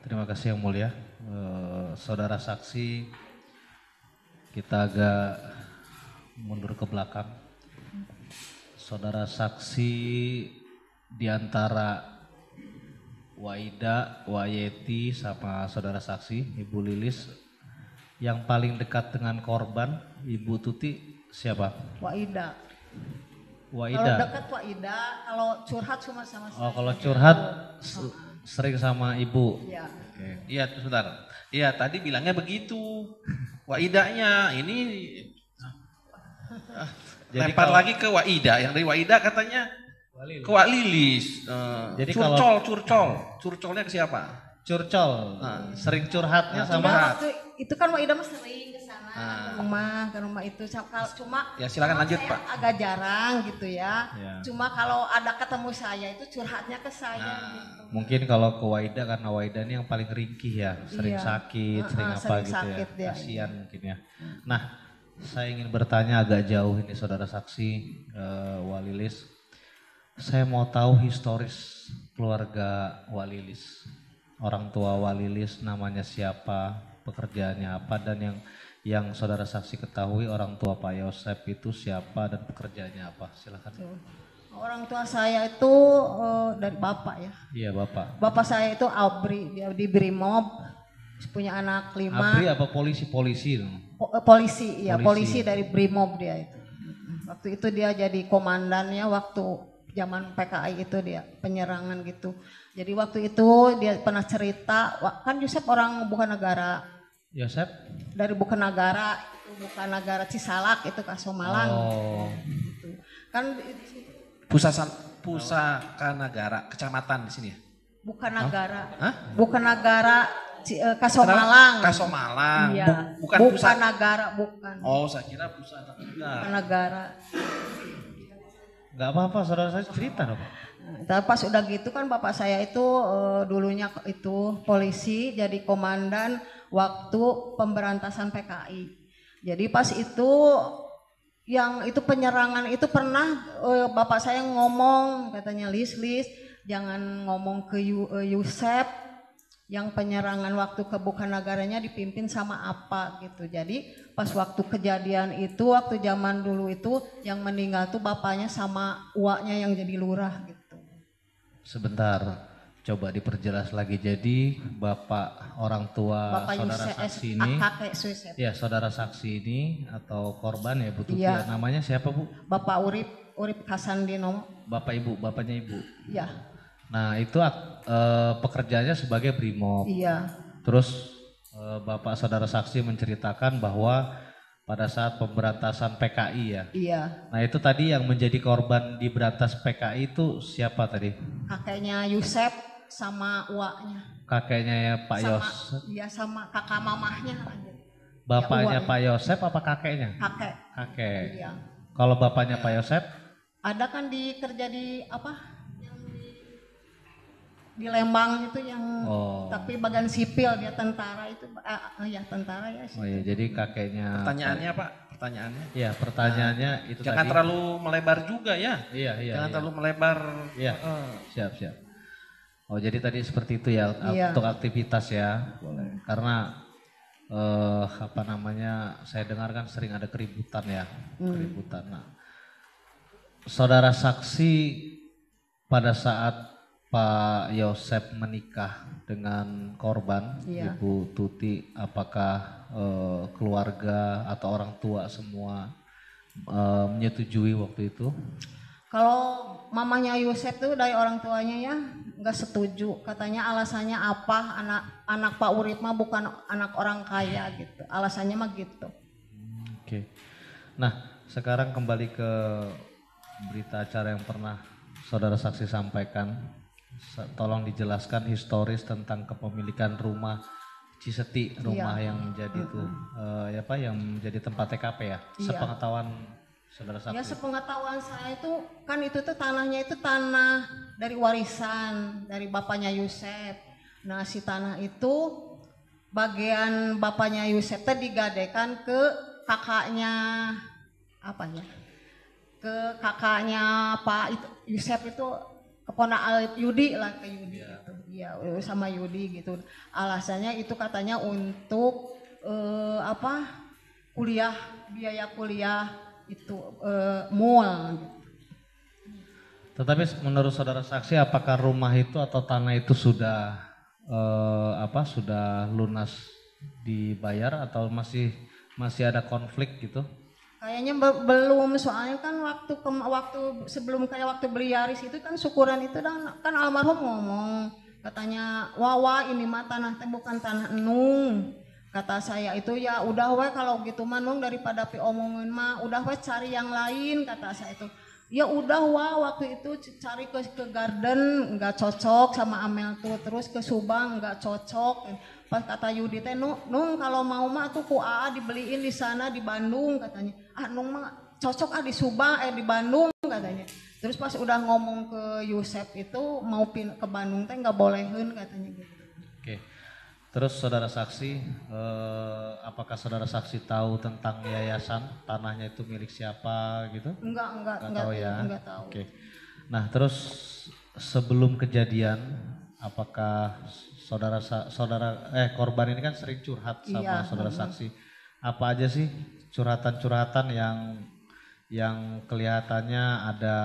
Terima kasih Yang Mulia. Saudara saksi, kita agak mundur ke belakang. Saudara saksi di antara Waida, Wayeti sama saudara saksi Ibu Lilis yang paling dekat dengan korban Ibu Tuti siapa? Waida. Waida. Kalau dekat Waida, kalau curhat cuma sama saya. Oh, kalau curhat sering sama Ibu. Iya. Iya, sebentar. Iya, tadi bilangnya begitu. Waidanya ini Jadi lempar kalau- lagi ke Waida. Yang dari Waida katanya ke Wak Lilis. Jadi Curcolnya ke siapa? Curcol, sering curhatnya Cuma sama waktu itu kan Waida mah sering ke sana ke rumah itu. Cuma Ya, silakan lanjut, saya Pak. agak jarang gitu ya. Ya. Cuma kalau ada ketemu saya itu curhatnya ke saya gitu. mungkin kalau ke Waida karena Waida ini yang paling ringkih ya, sering Iya. sakit, sering apa sering gitu sakit ya, dia. kasihan mungkin ya. Nah, saya ingin bertanya agak jauh ini saudara saksi Walilis. Saya mau tahu historis keluarga Walilis, orang tua Walilis namanya siapa, pekerjaannya apa, dan yang saudara saksi ketahui orang tua Pak Yosep itu siapa dan pekerjaannya apa, silakan. Orang tua saya itu dari bapak ya. Iya Bapak. Bapak saya itu Abri, dia di Brimob, punya anak 5. Abri apa polisi? Polisi, ya Polisi. polisi dari Brimob dia itu. Waktu itu dia jadi komandannya waktu zaman PKI itu dia penyerangan gitu. Jadi waktu itu dia pernah cerita, kan Yusuf orang bukan negara, Yosep? dari bukan negara, itu bukan negara Cisalak itu Kasomalang. Oh. Gitu. Kan Pusaka Negara, kecamatan di sini ya? bukan negara, Hah? bukan negara Kasomalang. Kasomalang. Iya. Bukan pusat. negara, bukan. Oh, saya kira pusat Bukan negara. Gak apa-apa, saudara saya cerita dong. Nah, pas udah gitu kan bapak saya itu dulunya itu polisi jadi komandan waktu pemberantasan PKI. Jadi pas itu yang itu penyerangan itu pernah bapak saya ngomong katanya Lis jangan ngomong ke Yusep yang penyerangan waktu ke bukan negaranya dipimpin sama apa gitu. Jadi pas waktu kejadian itu waktu zaman dulu itu yang meninggal tuh bapaknya sama uaknya yang jadi lurah gitu. Sebentar, coba diperjelas lagi. Jadi bapak orang tua Bapak saudara Yusef, saksi ini, kakek Yusef. ya saudara saksi ini atau korban ya Bu Tuti, Iya. namanya siapa Bu? Bapak Urip Kasandino. Bapak Ibu, bapaknya Ibu. Iya. Nah itu pekerjaannya sebagai brimob. Iya. Terus bapak saudara saksi menceritakan bahwa pada saat pemberantasan PKI ya. Iya. Nah itu tadi yang menjadi korban di berantas PKI itu siapa tadi? Kakeknya Yusef sama uaknya. Kakeknya ya Pak Sama, Yosep. iya sama kakak mamahnya. Bapaknya uaknya. Pak Yosep apa kakeknya? Kakek. Kakek. Iya. Kalau bapaknya Pak Yosep? Ada kan kerja di apa? Di Lembang itu yang tapi bagian sipil dia tentara itu ya tentara ya. Oh iya, jadi kakeknya. Pertanyaannya Pak, pertanyaannya. Iya, pertanyaannya itu Jangan tadi. terlalu melebar juga ya. Iya. Jangan terlalu melebar. Iya. Siap. Oh jadi tadi seperti itu ya Iya. untuk aktivitas ya. Boleh. Karena apa namanya saya dengar kan sering ada keributan ya, keributan. Nah, saudara saksi pada saat Pak Yosep menikah dengan korban, Iya. Ibu Tuti, apakah keluarga atau orang tua semua menyetujui waktu itu? Kalau mamanya Yusef tuh dari orang tuanya ya nggak setuju. Katanya alasannya apa? Anak Pak Urip mah bukan anak orang kaya gitu. Alasannya mah gitu. Oke. Nah, sekarang kembali ke berita acara yang pernah saudara saksi sampaikan. Tolong dijelaskan historis tentang kepemilikan rumah Ciseti, rumah yang menjadi itu yang menjadi tempat TKP ya. Iya. Sepengetahuan saudara saksi. Ya sepengetahuan saya itu kan itu tuh tanahnya itu tanah dari warisan dari bapaknya Yusef. Nah si tanah itu bagian bapaknya Yusef teh digadekan ke kakaknya apa ya? Ke kakaknya Pak Yusef itu keponakan Yudi lah ke Yudi itu. ya sama Yudi gitu. Alasannya itu katanya untuk kuliah, biaya kuliah itu mall. Tetapi menurut saudara saksi, apakah rumah itu atau tanah itu sudah sudah lunas dibayar atau masih ada konflik gitu? Kayaknya belum, soalnya kan waktu sebelum kayak waktu beli Yaris itu kan syukuran itu kan almarhum ngomong katanya, Wawa ini mah tanah teh bukan tanah enung. Kata saya itu ya udah we kalau gitu mah Nung, daripada omongin mah udah we cari yang lain, kata saya itu. Ya udah waktu itu cari ke garden nggak cocok sama Amel tuh, terus ke Subang nggak cocok. Pas kata Yudi teh, Nung kalau mau mah tuh ku AA dibeliin di sana di Bandung, katanya. Nung mah cocok di Subang di Bandung, katanya. Terus pas udah ngomong ke Yusef itu mau ke Bandung teh nggak bolehin, katanya gitu. Oke. Terus saudara saksi, apakah saudara saksi tahu tentang yayasan, tanahnya itu milik siapa gitu? Enggak tahu ya. Enggak tahu. Oke. Nah, terus sebelum kejadian, apakah korban ini kan sering curhat sama saudara saksi. Apa aja sih curhatan-curhatan yang kelihatannya ada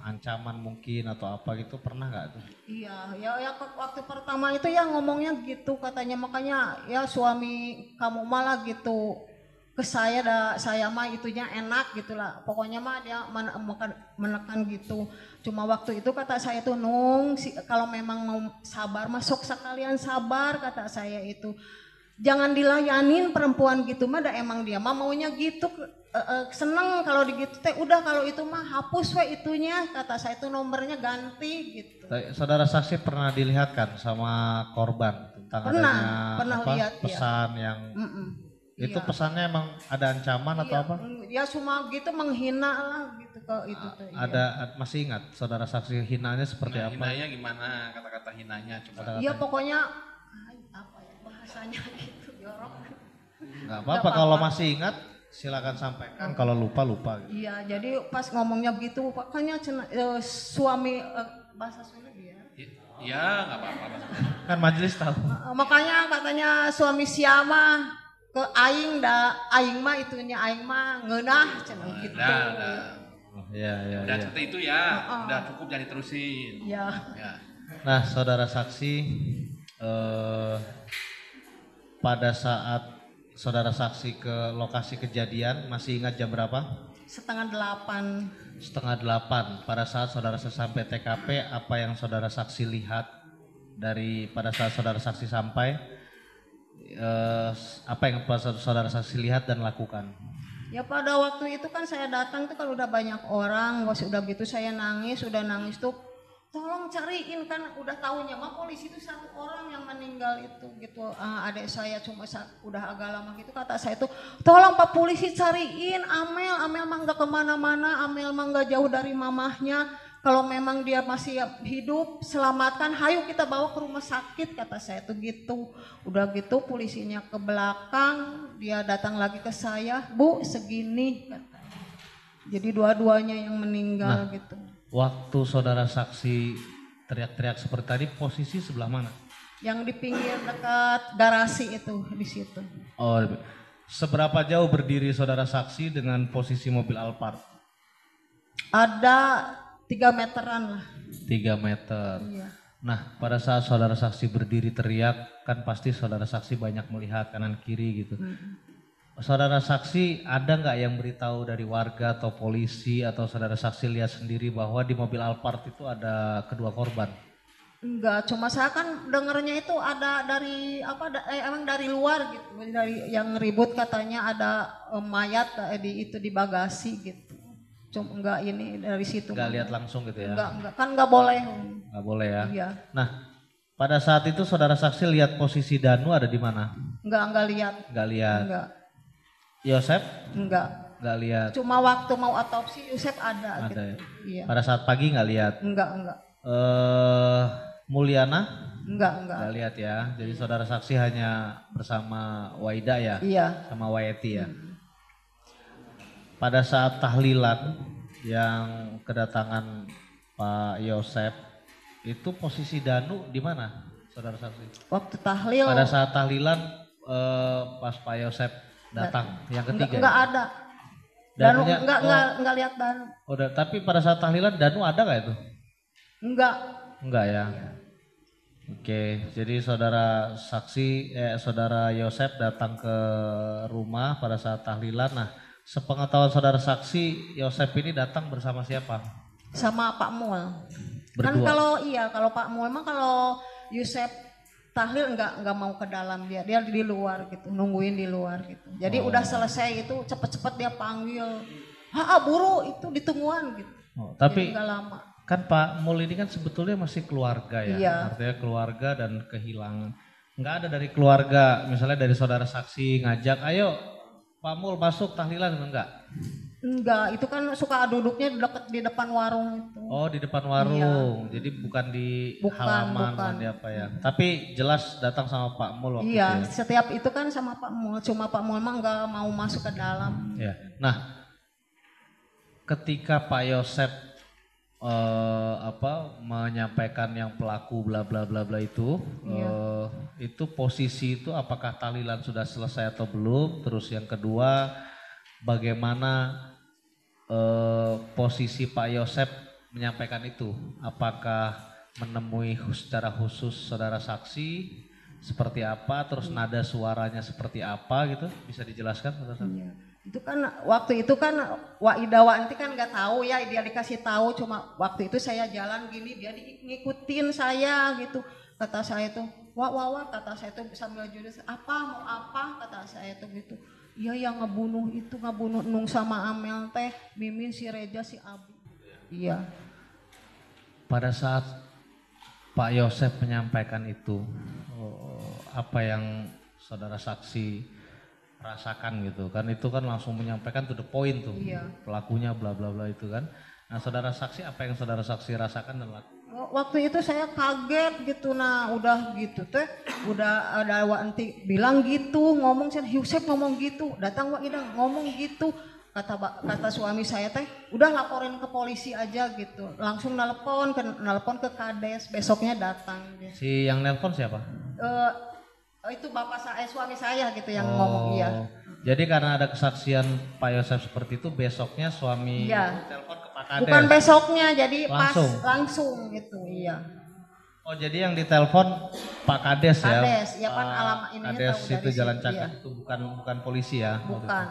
ancaman mungkin atau apa gitu, pernah nggak tuh? Iya, ya waktu pertama itu ya ngomongnya gitu katanya, makanya ya suami kamu malah gitu ke saya mah itunya enak gitulah, pokoknya mah dia menekan gitu. Cuma waktu itu kata saya tuh, Nung kalau memang mau sabar masuk sekalian sabar, kata saya itu. Jangan dilayanin perempuan gitu mah, emang dia mah maunya gitu, seneng kalau digitu teh, udah kalau itu mah hapus we itunya, kata saya itu nomornya ganti gitu. Saudara saksi pernah dilihatkan sama korban tentang pernah lihat, pesan yang itu pesannya emang ada ancaman atau apa? Ya cuma gitu menghina lah gitu ke itu tuh. Masih ingat saudara saksi hinanya seperti apa? Hinanya gimana, kata-kata hinanya coba? Iya pokoknya apa ya bahasanya gitu, jorok. Nggak apa-apa kalau masih ingat silakan sampaikan, kalau lupa gitu. Iya, jadi pas ngomongnya gitu pokoknya suami bahasa Sunda ya. Iya, nggak apa-apa. Kan majelis tahu. Makanya katanya suami siapa ke aing mah itunya aing mah ngeunah cenah gitu. Iya. Udah seperti itu ya. Udah cukup, jangan diterusin. Iya. Ya. Nah, saudara saksi, pada saat saudara saksi ke lokasi kejadian, masih ingat jam berapa? 7:30. 7:30. Pada saat saudara sampai TKP, apa yang saudara saksi lihat pada saat saudara saksi sampai? Apa yang saudara saksi lihat dan lakukan? Ya pada waktu itu kan saya datang tuh kalau udah banyak orang, udah gitu saya nangis tuh, tolong cariin, kan udah tahunya mah polisi itu satu orang yang meninggal itu gitu. Adik saya cuma udah agak lama gitu, kata saya tuh tolong Pak polisi cariin Amel mah nggak kemana-mana, Amel mah nggak jauh dari mamahnya. Kalau memang dia masih hidup, selamatkan, hayu kita bawa ke rumah sakit, kata saya tuh gitu. Udah gitu polisinya ke belakang, dia datang lagi ke saya, Bu segini, katanya. Jadi dua-duanya yang meninggal gitu. Waktu saudara saksi teriak-teriak seperti tadi, posisi sebelah mana? Yang di pinggir dekat garasi itu, di situ. Oh, seberapa jauh berdiri saudara saksi dengan posisi mobil Alphard? Ada 3 meteran lah. 3 meter. Iya. Nah, pada saat saudara saksi berdiri teriak, kan pasti saudara saksi banyak melihat kanan kiri gitu. Saudara saksi ada nggak yang beritahu dari warga atau polisi, atau saudara saksi lihat sendiri bahwa di mobil Alphard itu ada kedua korban? Enggak, cuma saya kan dengernya itu ada dari emang dari luar gitu, dari yang ribut katanya ada mayat di bagasi gitu. Cuma enggak ini dari situ. Enggak lihat langsung gitu ya? Enggak, kan enggak boleh. Enggak boleh ya? Iya. Nah, pada saat itu saudara saksi lihat posisi Danu ada di mana? Enggak lihat. Enggak lihat. Enggak. Yosef? Enggak lihat. Cuma waktu mau otopsi Yosef ada gitu. Ya? Iya. Pada saat pagi enggak lihat? Enggak. Mulyana? Enggak lihat ya. Jadi saudara saksi hanya bersama Waida ya? Iya. Sama Wayeti ya? Pada saat tahlilan yang kedatangan Pak Yosef, itu posisi Danu di mana? saudara saksi? Waktu tahlil Pada saat tahlilan pas Pak Yosep datang yang ketiga. enggak ya? ada. Danu Danunya, enggak lihat Danu. tapi pada saat tahlilan Danu ada nggak itu? Enggak. Enggak ya. Oke, jadi saudara saksi, saudara Yosep datang ke rumah pada saat tahlilan. Nah, sepengetahuan saudara saksi, Yosep ini datang bersama siapa? Sama Pak Mul. Kan Berdua. kalau Pak Mul mah kalau Yosep tahlil enggak mau ke dalam dia di luar gitu, nungguin di luar gitu. Jadi udah selesai itu cepet-cepet dia panggil. Buru itu ditungguan gitu. Tapi enggak lama. kan Pak Mul ini kan sebetulnya masih keluarga ya, Iya. artinya keluarga dan kehilangan. Nggak ada dari keluarga, misalnya dari saudara saksi ngajak, ayo Pak Mul masuk tahlilan, enggak? Enggak, itu kan suka duduknya di depan warung itu. Oh di depan warung, jadi bukan di halaman, bukan di apa ya. Tapi jelas datang sama Pak Mul waktu itu Iya, ya. setiap itu kan sama Pak Mul, cuma Pak Mul mah enggak mau masuk ke dalam. Ya. Nah, ketika Pak Yosep menyampaikan yang pelaku bla bla bla bla itu, itu posisi itu apakah tahlilan sudah selesai atau belum? Terus yang kedua, bagaimana posisi Pak Yosep menyampaikan itu? Apakah menemui secara khusus saudara saksi seperti apa? Terus nada suaranya seperti apa gitu? Bisa dijelaskan saudara saksi? Iya. Itu kan waktu itu kan Waida Wanti kan nggak tahu ya, dia dikasih tahu, cuma waktu itu saya jalan gini dia ngikutin saya gitu. Kata saya tuh, wah kata saya tuh sambil jurus, mau apa kata saya tuh gitu. Iya yang ngebunuh Nung sama Amel teh, Mimin, si Reja, si Abi. Iya. Pada saat Pak Yosep menyampaikan itu, apa yang saudara saksi rasakan gitu kan, itu kan langsung menyampaikan to the point tuh, Iya. pelakunya bla bla bla itu kan. Nah saudara saksi, apa yang saudara saksi rasakan dan lakukan? Waktu itu saya kaget gitu, nah udah gitu teh, udah ada Wanti bilang gitu, ngomong saya, Yosep ngomong gitu, datang Waida ngomong gitu, kata suami saya teh, udah laporin ke polisi aja gitu, langsung nelpon ke Kades, besoknya datang. Si yang nelpon siapa? Itu suami saya gitu yang ngomong. Iya. Jadi karena ada kesaksian Pak Yosep seperti itu, besoknya suami telepon ke Pak Kades. Bukan besoknya, jadi Langsung? langsung gitu, iya. Oh jadi yang ditelepon Pak Kades ya? Kades, ya kan alamat ininya Kades tahu itu dari Jalan situ, Cakak iya. itu bukan polisi ya? Bukan.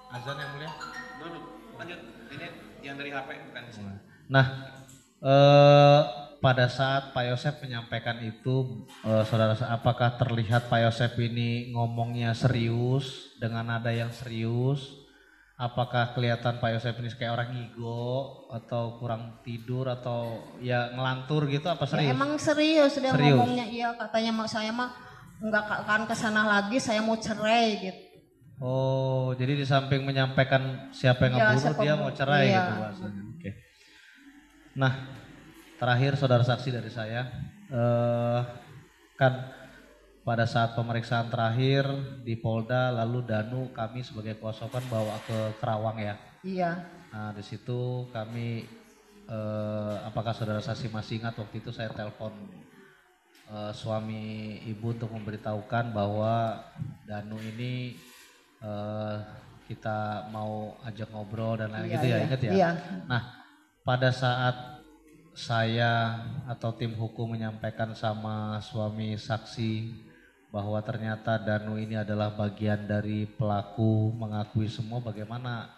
Azan yang mulia? Duduk, lanjut. Ini yang dari HP bukan di sini. Nah, pada saat Pak Yosep menyampaikan itu, saudara, apakah terlihat Pak Yosep ini ngomongnya serius dengan nada yang serius? Apakah kelihatan Pak Yosep ini kayak orang ngigo atau kurang tidur atau ya ngelantur gitu? Apa serius? Ya, emang serius dia Serius? ngomongnya, iya katanya saya mah nggak akan kesana lagi, saya mau cerai gitu. Oh, jadi di samping menyampaikan siapa yang Iya, ngebunuh, siapa dia mau cerai iya. gitu bahasanya. Oke. Nah, terakhir saudara saksi dari saya, kan pada saat pemeriksaan terakhir di Polda, lalu Danu kami sebagai kuasa hukum bawa ke Kerawang ya. Iya. Nah di situ kami, apakah saudara saksi masih ingat waktu itu saya telepon suami ibu untuk memberitahukan bahwa Danu ini kita mau ajak ngobrol dan lain gitu ya, ingat ya? Iya. Nah pada saat saya atau tim hukum menyampaikan sama suami saksi bahwa ternyata Danu ini adalah bagian dari pelaku, mengakui semua, bagaimana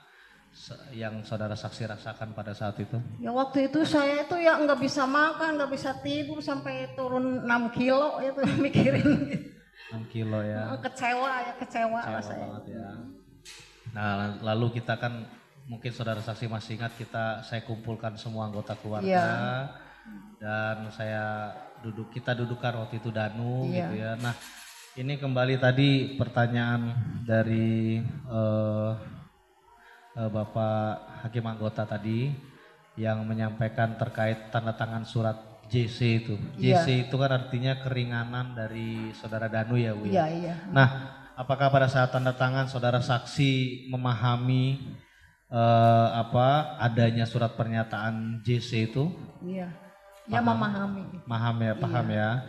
yang saudara saksi rasakan pada saat itu? Ya waktu itu saya itu ya nggak bisa makan, nggak bisa tidur sampai turun 6 kilo itu mikirin. 6 kilo ya. Kecewa lah saya. Banget ya. Nah lalu kita kan mungkin saudara saksi masih ingat, saya kumpulkan semua anggota keluarga. Iya. Dan kita dudukkan waktu itu Danu Iya. gitu ya. Nah ini kembali tadi pertanyaan dari Bapak Hakim Anggota tadi yang menyampaikan terkait tanda tangan surat JC itu. Iya. JC itu kan artinya keringanan dari saudara Danu ya Bu. Iya, iya. Nah apakah pada saat tanda tangan saudara saksi memahami adanya surat pernyataan JC itu? Iya. Ya memahami. Paham ya.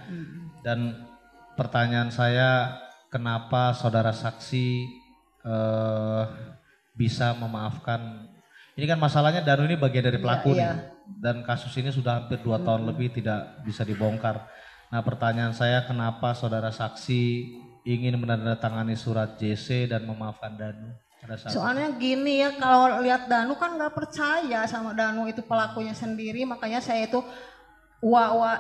Dan pertanyaan saya, kenapa saudara saksi bisa memaafkan? Ini kan masalahnya Danu ini bagian dari pelaku nih, dan kasus ini sudah hampir 2 tahun lebih tidak bisa dibongkar. Nah pertanyaan saya, kenapa saudara saksi ingin menandatangani surat JC dan memaafkan Danu? Soalnya gini ya, kalau lihat Danu kan nggak percaya sama Danu itu pelakunya sendiri, makanya saya itu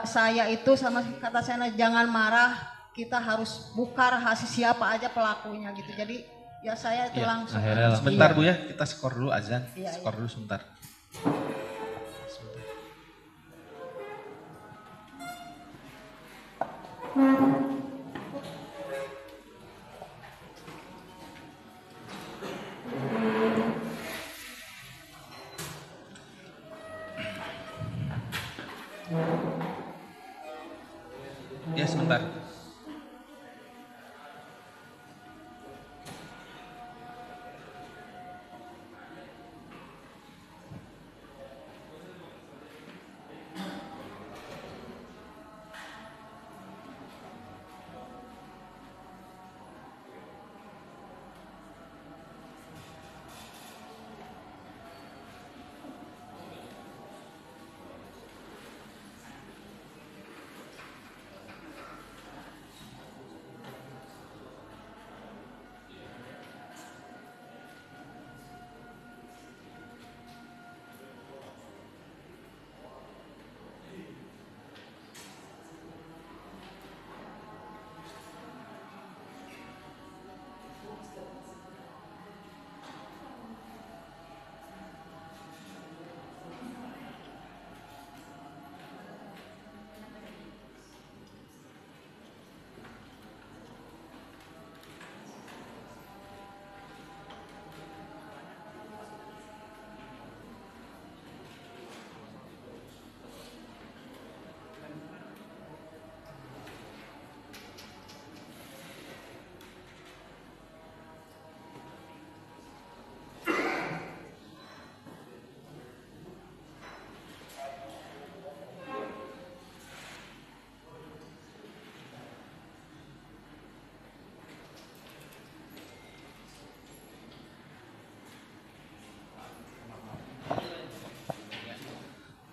saya itu sama kata saya jangan marah, kita harus buka rahasia siapa aja pelakunya gitu. Jadi ya saya itu langsung. Sebentar Bu ya, kita skor dulu azan. Skor dulu sebentar. Ya sebentar.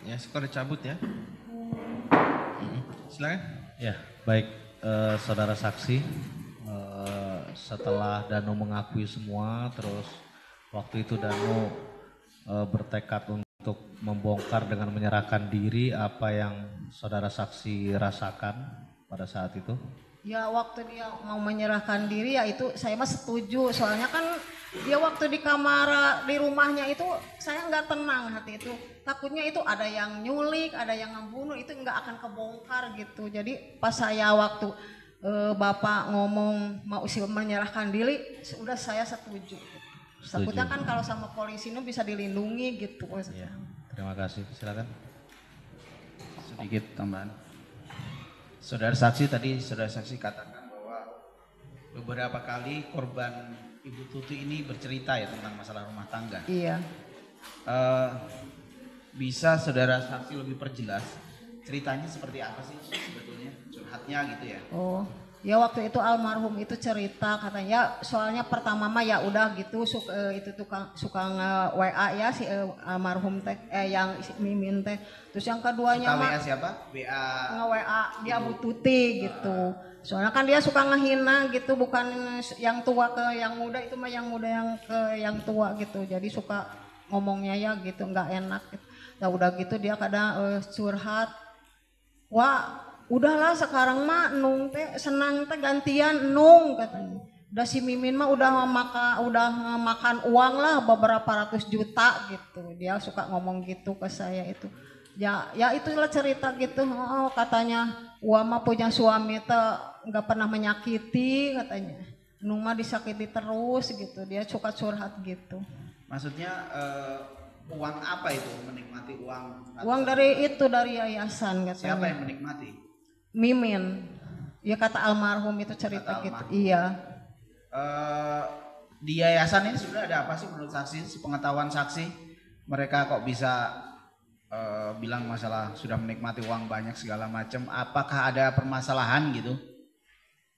Ya, skor dicabut ya. Silakan. Ya, baik saudara saksi, setelah Danu mengakui semua, terus waktu itu Danu bertekad untuk membongkar dengan menyerahkan diri, apa yang saudara saksi rasakan pada saat itu? Ya waktu dia mau menyerahkan diri ya itu saya mah setuju, soalnya kan dia waktu di kamar di rumahnya itu saya nggak tenang hati itu, takutnya itu ada yang nyulik, ada yang ngebunuh, itu nggak akan kebongkar gitu. Jadi pas saya waktu Bapak ngomong mau menyerahkan diri, sudah saya setuju. Takutnya kan kalau sama polisi itu bisa dilindungi gitu. Ya, terima kasih, silakan. Sedikit tambahan. Saudara saksi tadi saudara saksi katakan bahwa beberapa kali korban Ibu Tuti ini bercerita ya tentang masalah rumah tangga. Iya. Bisa saudara saksi lebih perjelas ceritanya seperti apa sih sebetulnya, curhatnya gitu ya? Oh, ya waktu itu almarhum itu cerita katanya, soalnya pertama mah ya udah gitu itu suka nge-WA ya si almarhum teh yang Mimin teh. Terus yang keduanya suka mah WA siapa? WA nge-WA dia Bu Tuti gitu. Soalnya kan dia suka ngehina gitu, bukan yang tua ke yang muda, itu mah yang muda yang ke yang tua gitu. Jadi suka ngomongnya ya gitu, nggak enak gitu. Ya udah gitu dia kadang curhat. Wah, udahlah sekarang mah Nung teh senang teh gantian Nung katanya. Udah si Mimin mah udah makan uang lah beberapa ratus juta gitu. Dia suka ngomong gitu ke saya itu. Ya itulah cerita gitu. Oh, katanya Wah mah punya suami teh nggak pernah menyakiti katanya. Nung mah disakiti terus gitu. Dia suka curhat gitu. Maksudnya uang apa itu, menikmati uang? Uang dari yayasan katanya. Siapa yang menikmati? Mimin. Ya kata almarhum itu cerita gitu. Iya. Di yayasan ini sebenarnya ada apa sih menurut saksi, sepengetahuan saksi? Mereka kok bisa bilang masalah sudah menikmati uang banyak segala macam. Apakah ada permasalahan gitu?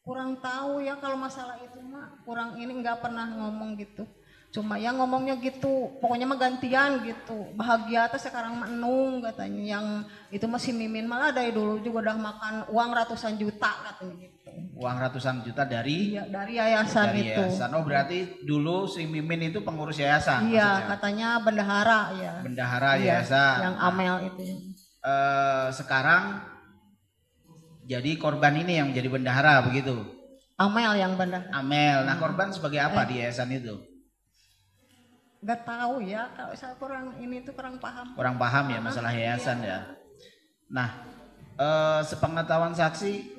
Kurang tahu ya kalau masalah itu mah, kurang ini nggak pernah ngomong gitu. Cuma ya ngomongnya gitu, pokoknya mah gantian gitu. Bahagia tuh sekarang mah enung katanya. Yang itu masih Mimin malah dari dulu juga udah makan uang ratusan juta katanya gitu. Uang ratusan juta dari? Iya, dari yayasan dari itu. yayasan. Oh berarti dulu si Mimin itu pengurus yayasan? Iya, maksudnya? katanya bendahara ya. Bendahara Iya, yayasan. yang Amel itu. Sekarang jadi korban ini yang menjadi bendahara begitu? Amel yang bendahara. Amel. Nah korban sebagai apa di yayasan itu? Gak tahu ya, kalau saya kurang ini tuh kurang paham. Kurang paham ya masalah yayasan ya. Nah, sepengetahuan saksi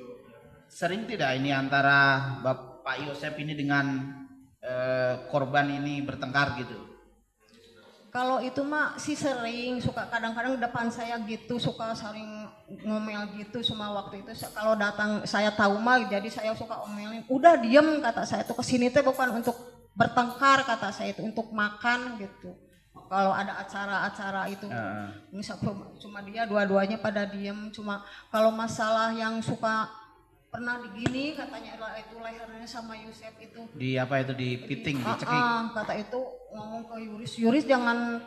sering tidak ini antara Bapak Yosep ini dengan korban ini bertengkar gitu? Kalau itu mah sih sering, suka kadang-kadang depan saya gitu, suka sering ngomel gitu. Semua waktu itu kalau datang saya tahu mah, jadi saya suka omelin. Udah diem kata saya tuh, kesini tuh bukan untuk bertengkar kata saya itu, untuk makan gitu. Kalau ada acara-acara itu, cuma dia dua-duanya pada diem. Cuma kalau masalah yang suka pernah digini katanya itu lehernya sama Yosep itu. Di apa itu di piting, dicekik? Kata itu ngomong ke Yuris jangan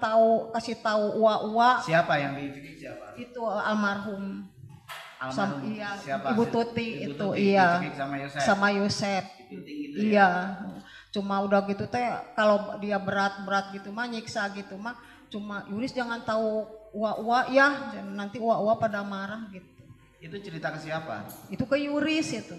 kasih tahu uwa-uwa. Siapa yang dicekik siapa? Itu almarhum. Iya, siapa? Ibu Tuti Ibu itu Tuti, iya. dicekik sama Yosep. Sama Yosep. Gitu iya. Cuma udah gitu teh kalau dia berat-berat gitu mah nyiksa gitu mah cuma Yuris jangan tahu uwa-uwa ya, nanti uwa-uwa pada marah gitu. Itu cerita ke siapa? Itu ke Yuris itu.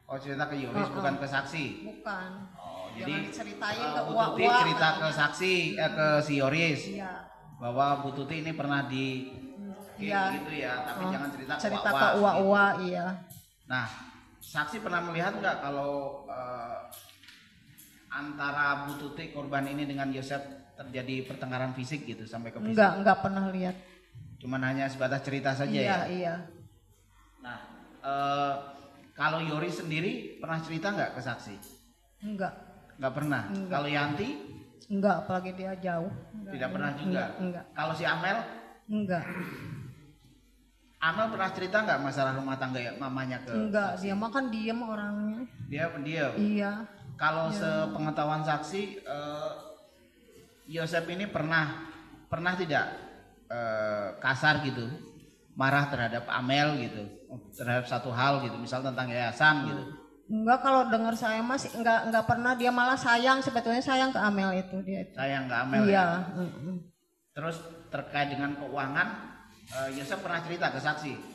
Oh cerita ke Yuris bukan ke saksi? Bukan. Oh Jangan jadi ceritain ke Bu uwa-uwa. Tuti cerita ke saksi, ke si Yoris. Iya. Bahwa Bu Tuti ini pernah di Iya. gitu ya, tapi jangan cerita ke uwa-uwa iya. Nah, saksi pernah melihat nggak kalau antara Bu Tuti korban ini dengan Yosep terjadi pertengkaran fisik gitu sampai ke fisik? Enggak pernah lihat. Cuman hanya sebatas cerita saja iya, ya? Iya. Nah, kalau Yoris sendiri pernah cerita nggak ke saksi? Enggak. Nggak pernah. Kalau Yanti? Enggak, apalagi dia jauh. Tidak pernah juga. Enggak. Kalau si Amel? Enggak. Amel pernah cerita nggak masalah rumah tangga ya mamanya ke? Enggak, dia makan diem orangnya. Dia pendiam. Iya. Kalau sepengetahuan saksi, Yosep ini pernah tidak kasar gitu, marah terhadap Amel gitu, terhadap satu hal gitu, misal tentang yayasan gitu? Enggak, kalau dengar saya mas enggak pernah, dia malah sayang, sebetulnya sayang ke Amel itu dia. Sayang ke Amel iya. Ya? Terus terkait dengan keuangan, Yosep pernah cerita ke saksi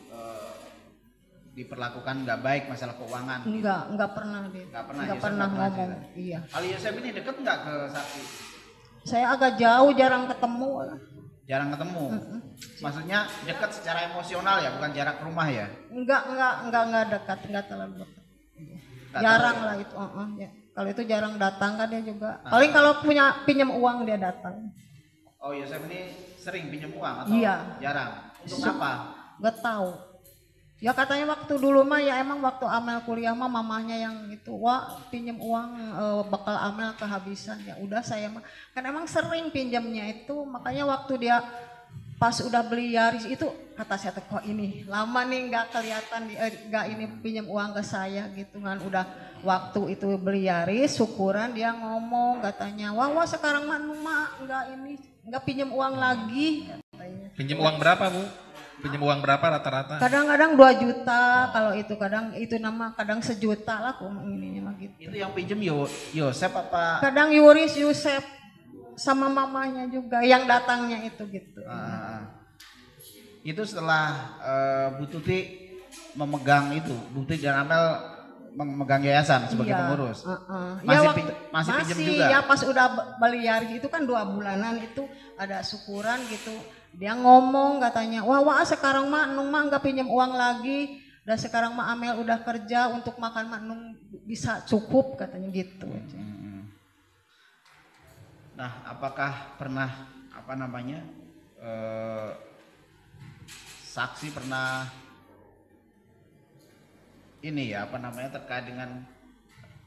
diperlakukan nggak baik masalah keuangan? Enggak pernah dia. Enggak pernah ngomong. Iya. Kalau Yosep ini deket nggak ke saksi? Saya agak jauh, jarang ketemu. Jarang ketemu. Maksudnya dekat secara emosional ya, bukan jarak rumah ya? Enggak dekat, enggak terlalu dekat. Jarang lah itu. Ya. Kalau itu jarang datang kan dia juga. Paling kalau pinjam uang dia datang. Oh, Yosep ini sering pinjam uang atau jarang? Untuk apa? Gak tahu. Ya katanya waktu dulu mah ya emang waktu Amel kuliah mah mamahnya yang itu, wah pinjam uang bakal Amel kehabisan. Ya udah saya mah kan emang sering pinjamnya itu, makanya waktu dia pas udah beli Yaris itu kata saya kok ini lama nih nggak kelihatan nggak ini pinjam uang ke saya gitu kan. Udah waktu itu beli Yaris syukuran dia ngomong katanya wah sekarang mah nggak pinjam uang lagi katanya. Pinjam uang berapa Bu? Pinjam uang berapa rata-rata? Kadang-kadang 2 juta, kalau itu kadang itu kadang 1 juta lah kok ininya mah gitu. Itu yang pinjam Yosep apa? Kadang Yuris, Yosep sama mamanya juga yang datangnya itu gitu. Itu setelah Bu Tuti memegang itu, Bu Tuti dan Amel memegang yayasan sebagai pengurus. Masih pinjam juga? Ya pas udah beli Yaris itu kan 2 bulanan itu ada syukuran gitu. Dia ngomong katanya, wah sekarang mah Nung mah nggak pinjam uang lagi, dan sekarang mah Amel udah kerja untuk makan mah Nung bisa cukup katanya gitu. Nah, apakah pernah saksi pernah ini ya terkait dengan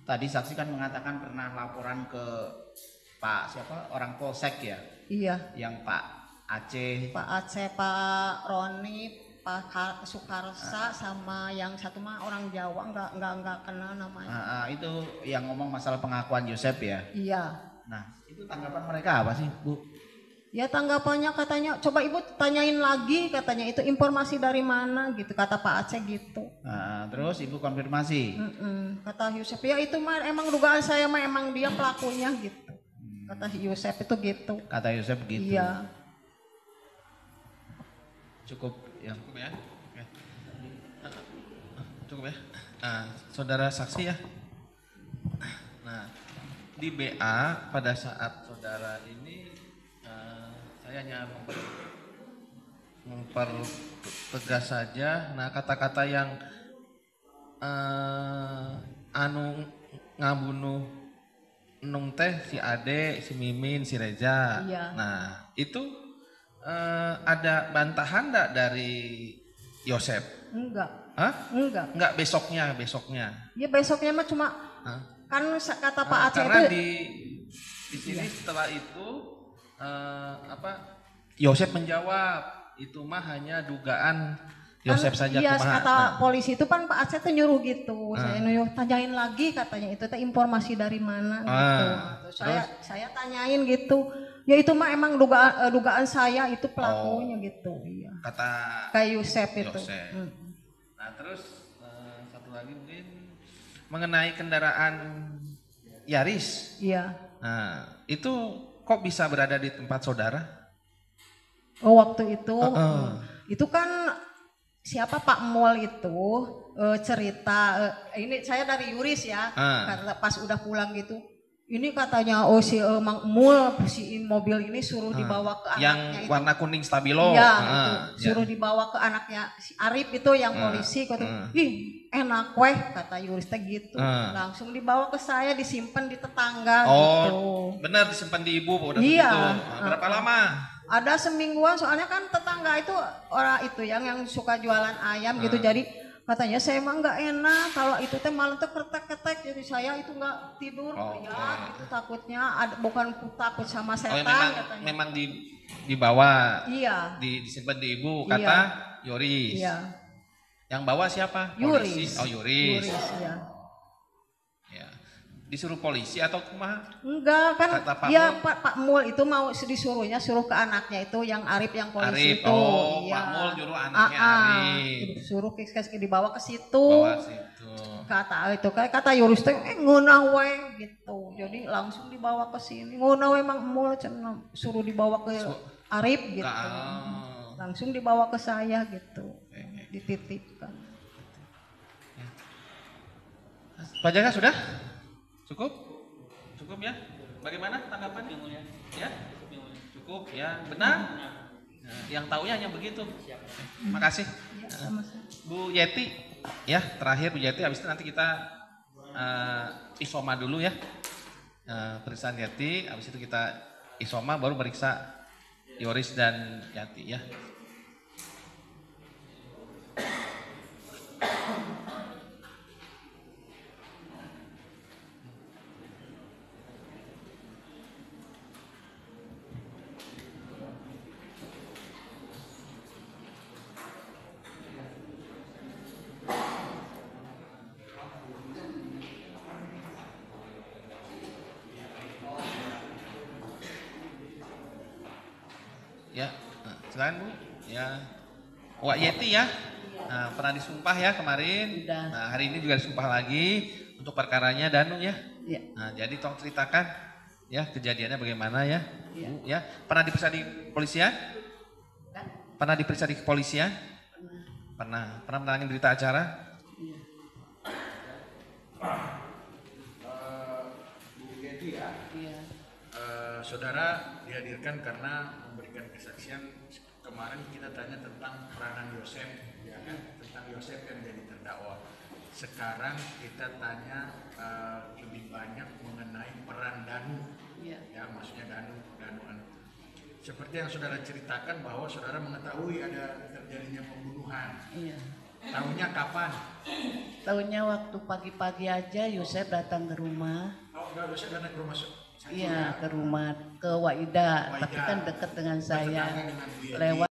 tadi saksi kan mengatakan pernah laporan ke Pak siapa orang Polsek ya? Iya. Yang Pak Aceh. Pak Aceh, Pak Roni, Pak Sukarsa, sama yang satu mah orang Jawa nggak kenal namanya. Itu yang ngomong masalah pengakuan Yosep ya. Iya. Nah, itu tanggapan mereka apa sih, Bu? Ya tanggapannya katanya, coba Ibu tanyain lagi, katanya itu informasi dari mana gitu, kata Pak Aceh gitu. Terus Ibu konfirmasi. Kata Yosep, ya itu mah emang dugaan saya mah emang dia pelakunya gitu. Kata Yosep itu gitu. Kata Yosep gitu. Iya. Cukup ya. Cukup ya. Oke. Cukup ya. Nah, saudara saksi ya. Nah, di BA pada saat saudara ini saya hanya mempertegas saja. Nah, kata-kata yang anu ngabunuh Nung teh si Ade, si Mimin, si Reza. Iya. Nah, itu ada bantahan enggak dari Yosep? Enggak. Hah? Enggak. Enggak besoknya. Ya besoknya mah cuma Hah? kan kata Pak Aceh karena itu di sini setelah itu Yosep menjawab itu mah hanya dugaan Yosep kan, saja iya, kumaha. kata polisi itu kan Pak Aceh tuh nyuruh gitu. Saya nyuruh tanyain lagi katanya itu teh informasi dari mana gitu. Saya tanyain gitu. Ya itu mah emang dugaan saya itu pelakunya gitu. Iya. Kata Kayak Yosep itu. Yosep. Nah, terus satu lagi mungkin mengenai kendaraan Yaris. Iya. Nah, itu kok bisa berada di tempat saudara? Oh waktu itu, itu kan siapa Pak Mol itu cerita, ini saya dari Yuris ya, karena pas udah pulang gitu, ini katanya si Mang Mul si mobil ini suruh dibawa ke yang anaknya itu. warna kuning stabilo. Iya, itu suruh dibawa ke anaknya si Arif itu yang polisi, kata, ih enak weh kata Yuris teh gitu, langsung dibawa ke saya disimpan di tetangga gitu. Benar disimpan di ibu udah Iya. begitu. Berapa lama? Ada semingguan soalnya kan tetangga itu orang itu yang suka jualan ayam gitu, jadi katanya saya emang nggak enak kalau itu teh malam tuh ketek-ketek, jadi saya itu nggak tidur ya itu takutnya bukan takut sama setan katanya. Memang dibawa. Iya. Disimpan di ibu kata Yoris. Iya. Yang bawa siapa? Yuris. Polisi. Oh Yuris. Yuris ya. Ya. Disuruh polisi atau kumaha? Enggak kan Kata Pak dia Mul. Pak Mul itu mau disuruhnya suruh ke anaknya itu yang Arif yang polisi Arif. itu. Oh, iya. Pak Mul nyuruh anaknya Arif. Suruh dibawa ke situ. Bawa situ. Kata Yuris teh ngeunah we gitu. Jadi langsung dibawa ke sini. Ngeunah we Mang Mul cenah suruh dibawa ke Arif gitu. Langsung dibawa ke saya gitu. Dititipkan. Pak Jaga sudah? Cukup? Cukup ya? Bagaimana tanggapannya? Ya? Cukup ya? Benar? Nah, yang taunya hanya begitu. Makasih. Ya, sama-sama. Bu Yeti, ya terakhir Bu Yeti, habis itu nanti kita isoma dulu ya. Periksaan Yeti, habis itu kita isoma baru periksa Yoris dan Yati ya. Ya, silakan Bu. Ya, Wak Yeti ya. Nah, pernah disumpah ya kemarin. Nah, hari ini juga disumpah lagi untuk perkaranya Danu ya. Nah, jadi tolong ceritakan ya kejadiannya bagaimana ya. Bu, ya. Pernah diperiksa di kepolisian? Pernah diperiksa di kepolisian? Pernah. Pernah menangani berita acara? Bu Yeti ya. Saudara dihadirkan karena memberikan kesaksian. Kemarin kita tanya tentang peranan Yosep, ya kan? Tentang Yosep yang jadi terdakwa. Sekarang kita tanya lebih banyak mengenai peran Danu, ya maksudnya Danu. Seperti yang saudara ceritakan bahwa saudara mengetahui ada terjadinya pembunuhan. Iya. Tahunya kapan? Tahunya waktu pagi-pagi aja Yosep datang ke rumah. Oh enggak, Yosep datang ke rumah Iya, ke rumah ke Waida, tapi kan dekat dengan saya. Bertetangga dengan Bu Yeti. Lewat